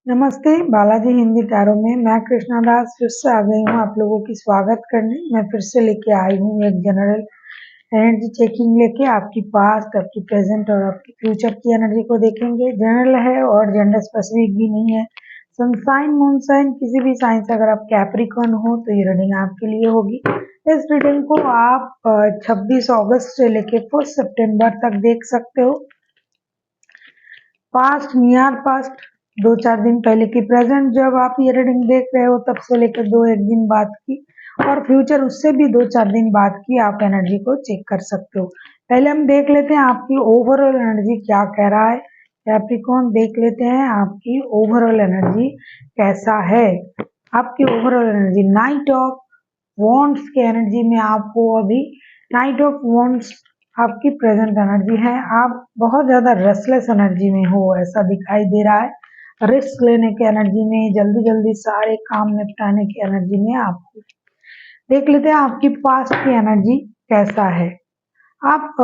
नमस्ते, बालाजी हिंदी टैरो में मैं कृष्णा दास फिर से आ गई हूँ आप लोगों की स्वागत करने। मैं फिर से लेके आई हूँ एक जनरल एनर्जी चेकिंग लेके। आपकी पास्ट, आपकी प्रेजेंट और आपकी फ्यूचर की एनर्जी को देखेंगे। जनरल है और जेंडर स्पेसिफिक भी नहीं है। सनसाइन, मून साइन, किसी भी साइन से अगर आप कैप्रिकॉर्न हो तो ये रीडिंग आपके लिए होगी। इस रीडिंग को आप 26 अगस्त से लेके 1 सितंबर तक देख सकते हो। पास्ट, नियर पास्ट, 2-4 दिन पहले की, प्रेजेंट जब आप ये रीडिंग देख रहे हो तब से लेकर 2-1 दिन बाद की, और फ्यूचर उससे भी 2-4 दिन बाद की आप एनर्जी को चेक कर सकते हो। पहले हम देख लेते हैं आपकी ओवरऑल एनर्जी क्या कह रहा है। कैप्रिकॉर्न, देख लेते हैं आपकी ओवरऑल एनर्जी कैसा है। आपकी overall energy night of wands के एनर्जी में आपको अभी नाइट ऑफ वॉन्ड्स आपकी प्रेजेंट एनर्जी है। आप बहुत ज्यादा रेस्टलेस एनर्जी में हो ऐसा दिखाई दे रहा है। रिस्क लेने के एनर्जी में, जल्दी जल्दी सारे काम निपटाने की एनर्जी में आप देख लेते हैं आपकी पास्ट की एनर्जी कैसा है। आप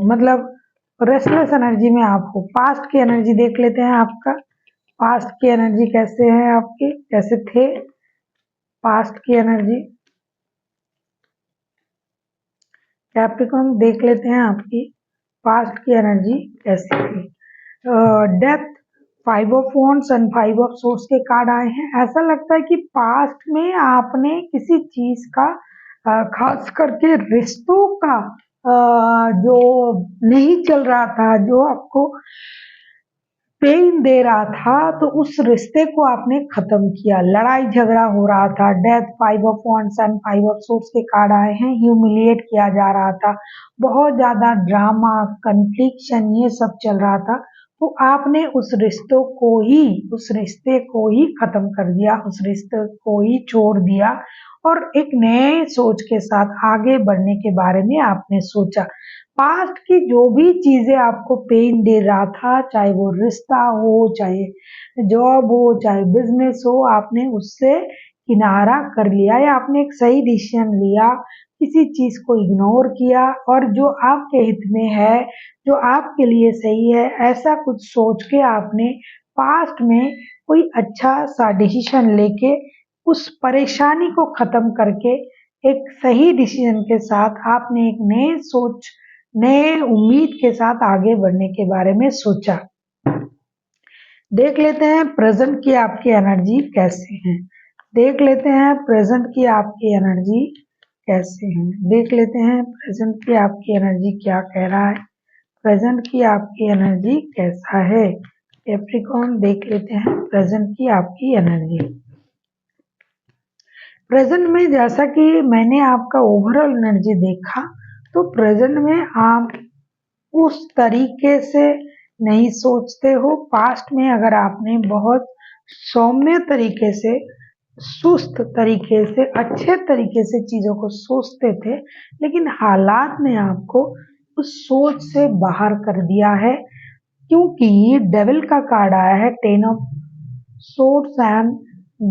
मतलब रेस्टलेस एनर्जी में आप हो। पास्ट की एनर्जी देख लेते हैं आपका। पास्ट की एनर्जी कैसे है आपके, कैसे थे पास्ट की एनर्जी। कैप्रिकॉर्न, देख लेते हैं आपकी पास्ट की एनर्जी कैसी थी। Death, 5 of wands and 5 of swords के कार्ड आए हैं। ऐसा लगता है कि पास्ट में आपने किसी चीज का खास करके रिश्तों का जो नहीं चल रहा था, जो आपको पेन दे रहा था, तो उस रिश्ते को आपने खत्म किया। लड़ाई झगड़ा हो रहा था। Death, 5 of wands and 5 of swords के कार्ड आए हैं। ह्यूमिलिएट किया जा रहा था, बहुत ज्यादा ड्रामा, कन्फ्लिक्शन, ये सब चल रहा था। तो आपने उस रिश्तों को ही, उस रिश्ते को ही खत्म कर दिया, उस रिश्ते को ही छोड़ दिया और एक नए सोच के साथ आगे बढ़ने के बारे में आपने सोचा। पास्ट की जो भी चीजें आपको पेन दे रहा था, चाहे वो रिश्ता हो, चाहे जॉब हो, चाहे बिजनेस हो, आपने उससे किनारा कर लिया या आपने एक सही डिसीजन लिया, किसी चीज को इग्नोर किया और जो आपके हित में है, जो आपके लिए सही है, ऐसा कुछ सोच के आपने पास्ट में कोई अच्छा सा डिसीजन लेके उस परेशानी को खत्म करके एक सही डिसीजन के साथ आपने एक नए सोच, नए उम्मीद के साथ आगे बढ़ने के बारे में सोचा। देख लेते हैं प्रेजेंट की आपकी एनर्जी कैसे है। देख लेते हैं प्रेजेंट की आपकी एनर्जी कैसे है। देख लेते हैं प्रेजेंट की आपकी एनर्जी क्या कह रहा है। प्रेजेंट की आपकी एनर्जी कैसा है। कैप्रिकॉर्न, देख लेते हैं प्रेजेंट की आपकी एनर्जी। प्रेजेंट में जैसा कि मैंने आपका ओवरऑल एनर्जी देखा, तो प्रेजेंट में आप उस तरीके से नहीं सोचते हो। पास्ट में अगर आपने बहुत सौम्य तरीके से, सुस्त तरीके से, अच्छे तरीके से चीजों को सोचते थे, लेकिन हालात ने आपको उस सोच से बाहर कर दिया है, क्योंकि डेविल का कार्ड आया है, 10 of swords and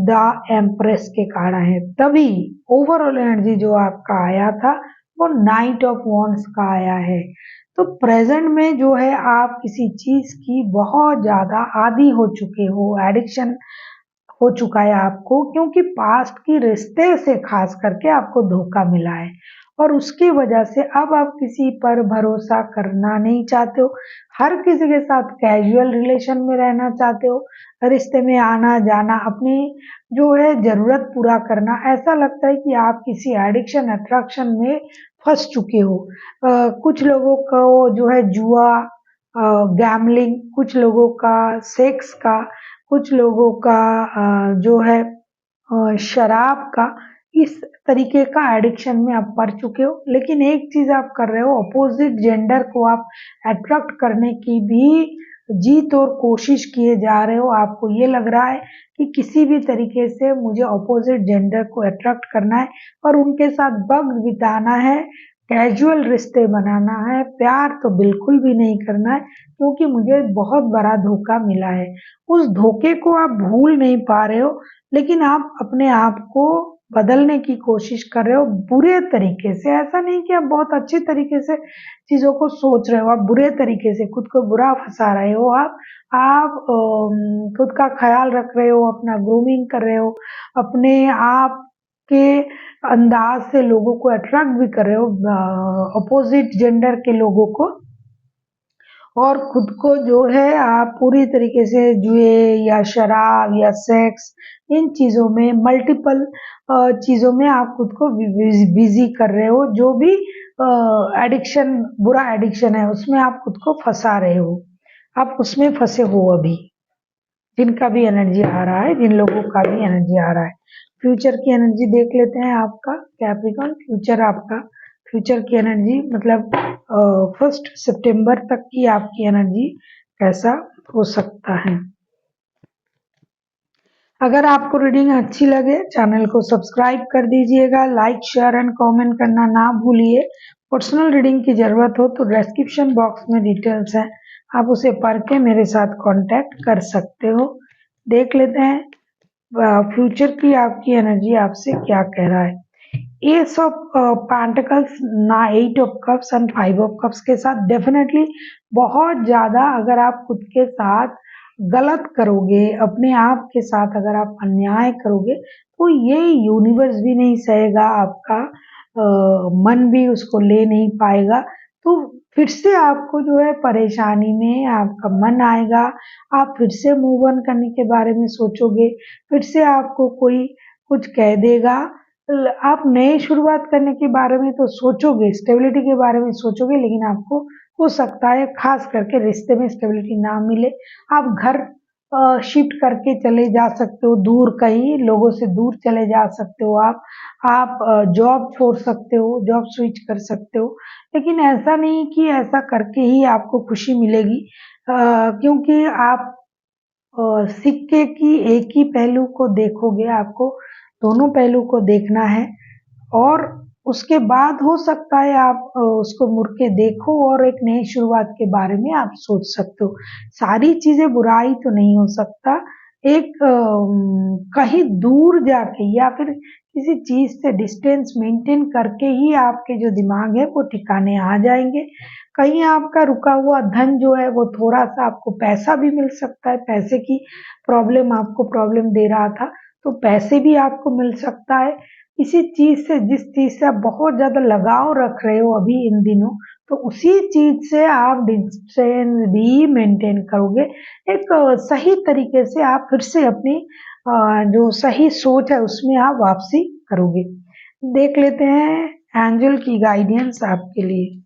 the empress के कार्ड आए हैं। तभी ओवरऑल एनर्जी जो आपका आया था वो नाइट ऑफ वॉन्ड्स का आया है। तो प्रेजेंट में जो है आप किसी चीज की बहुत ज्यादा आदी हो चुके हो, एडिक्शन हो चुका है आपको, क्योंकि पास्ट की रिश्ते से खास करके आपको धोखा मिला है और उसकी वजह से अब आप किसी पर भरोसा करना नहीं चाहते हो। हर किसी के साथ कैजुअल रिलेशन में रहना चाहते हो, रिश्ते में आना जाना, अपनी जो है जरूरत पूरा करना। ऐसा लगता है कि आप किसी एडिक्शन, अट्रैक्शन में फंस चुके हो। कुछ लोगों को जो है जुआ, गैमलिंग, कुछ लोगों का सेक्स का, कुछ लोगों का जो है शराब का, इस तरीके का एडिक्शन में आप पड़ चुके हो। लेकिन एक चीज आप कर रहे हो, अपोजिट जेंडर को आप अट्रैक्ट करने की भी जी तोड़ कोशिश किए जा रहे हो। आपको ये लग रहा है कि किसी भी तरीके से मुझे अपोजिट जेंडर को अट्रैक्ट करना है और उनके साथ वक्त बिताना है, कैजुअल रिश्ते बनाना है, प्यार तो बिल्कुल भी नहीं करना है, क्योंकि मुझे बहुत बड़ा धोखा मिला है। उस धोखे को आप भूल नहीं पा रहे हो, लेकिन आप अपने आप को बदलने की कोशिश कर रहे हो बुरे तरीके से। ऐसा नहीं कि आप बहुत अच्छे तरीके से चीज़ों को सोच रहे हो, आप बुरे तरीके से खुद को बुरा फंसा रहे हो। आप खुद का ख्याल रख रहे हो, अपना ग्रूमिंग कर रहे हो, अपने आप के अंदाज से लोगों को अट्रैक्ट भी कर रहे हो, अपोजिट जेंडर के लोगों को, और खुद को जो है आप पूरी तरीके से जुए या शराब या सेक्स, इन चीज़ों में, मल्टीपल चीज़ों में आप खुद को बिजी कर रहे हो। जो भी एडिक्शन, बुरा एडिक्शन है, उसमें आप खुद को फंसा रहे हो, आप उसमें फंसे हो अभी। जिनका भी एनर्जी आ रहा है, जिन लोगों का भी एनर्जी आ रहा है, फ्यूचर की एनर्जी देख लेते हैं आपका कैप्रिकॉर्न। फ्यूचर आपका, फ्यूचर की एनर्जी मतलब 1 सितंबर तक की आपकी एनर्जी कैसा हो सकता है। अगर आपको रीडिंग अच्छी लगे, चैनल को सब्सक्राइब कर दीजिएगा, लाइक शेयर एंड कमेंट करना ना भूलिए। पर्सनल रीडिंग की ज़रूरत हो तो डिस्क्रिप्शन बॉक्स में डिटेल्स है, आप उसे पढ़ के मेरे साथ कांटेक्ट कर सकते हो। देख लेते हैं फ्यूचर की आपकी एनर्जी आपसे क्या कह रहा है। एस ऑफ पेंटिकल्स ना 8 of cups and 5 of cups के साथ डेफिनेटली बहुत ज़्यादा अगर आप खुद के साथ गलत करोगे, अपने आप के साथ अगर आप अन्याय करोगे, तो ये यूनिवर्स भी नहीं सहेगा, आपका मन भी उसको ले नहीं पाएगा। तो फिर से आपको जो है परेशानी में आपका मन आएगा, आप फिर से मूव ऑन करने के बारे में सोचोगे, फिर से आपको कोई कुछ कह देगा, आप नए शुरुआत करने के बारे में तो सोचोगे, स्टेबिलिटी के बारे में सोचोगे, लेकिन आपको हो सकता है खास करके रिश्ते में स्टेबिलिटी ना मिले। आप घर शिफ्ट करके चले जा सकते हो, दूर कहीं लोगों से दूर चले जा सकते हो, आप जॉब छोड़ सकते हो, जॉब स्विच कर सकते हो, लेकिन ऐसा नहीं कि ऐसा करके ही आपको खुशी मिलेगी, क्योंकि आप सिक्के की एक ही पहलू को देखोगे, आपको दोनों पहलू को देखना है, और उसके बाद हो सकता है आप उसको मुड़ के देखो और एक नई शुरुआत के बारे में आप सोच सकते हो। सारी चीजें बुराई तो नहीं हो सकता, एक कहीं दूर जाके या फिर किसी चीज से डिस्टेंस मेंटेन करके ही आपके जो दिमाग है वो ठिकाने आ जाएंगे। कहीं आपका रुका हुआ धन जो है वो थोड़ा सा, आपको पैसा भी मिल सकता है, पैसे की प्रॉब्लम आपको प्रॉब्लम दे रहा था तो पैसे भी आपको मिल सकता है। किसी चीज से, जिस चीज से आप बहुत ज्यादा लगाव रख रहे हो अभी इन दिनों, तो उसी चीज से आप डिस्टेंस भी मेंटेन करोगे। एक सही तरीके से आप फिर से अपनी जो सही सोच है उसमें आप वापसी करोगे। देख लेते हैं एंजल की गाइडेंस आपके लिए।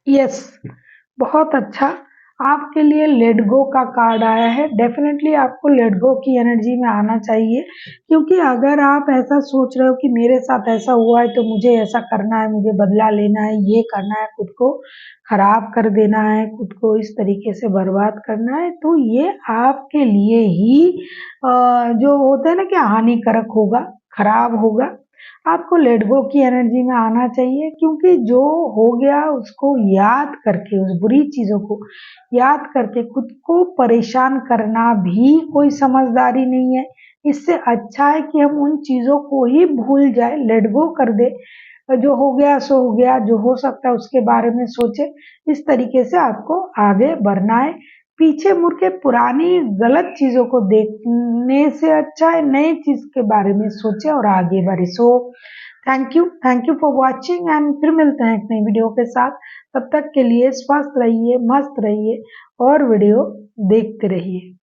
यस, बहुत अच्छा। आपके लिए लेट गो का कार्ड आया है। डेफिनेटली आपको लेट गो की एनर्जी में आना चाहिए, क्योंकि अगर आप ऐसा सोच रहे हो कि मेरे साथ ऐसा हुआ है तो मुझे ऐसा करना है, मुझे बदला लेना है, ये करना है, खुद को खराब कर देना है, खुद को इस तरीके से बर्बाद करना है, तो ये आपके लिए ही जो होता है ना कि हानिकारक होगा, खराब होगा। आपको लेट गो की एनर्जी में आना चाहिए, क्योंकि जो हो गया उसको याद करके, उस बुरी चीजों को याद करके खुद को परेशान करना भी कोई समझदारी नहीं है। इससे अच्छा है कि हम उन चीजों को ही भूल जाए, लेट गो कर दे, जो हो गया सो हो गया, जो हो सकता है उसके बारे में सोचे। इस तरीके से आपको आगे बढ़ना है। पीछे मुड़ के पुरानी गलत चीजों को देखने से अच्छा है नई चीज के बारे में सोचे और आगे बढ़े। So thank you for watching, and फिर मिलते हैं एक नई वीडियो के साथ। तब तक के लिए स्वस्थ रहिए, मस्त रहिए और वीडियो देखते रहिए।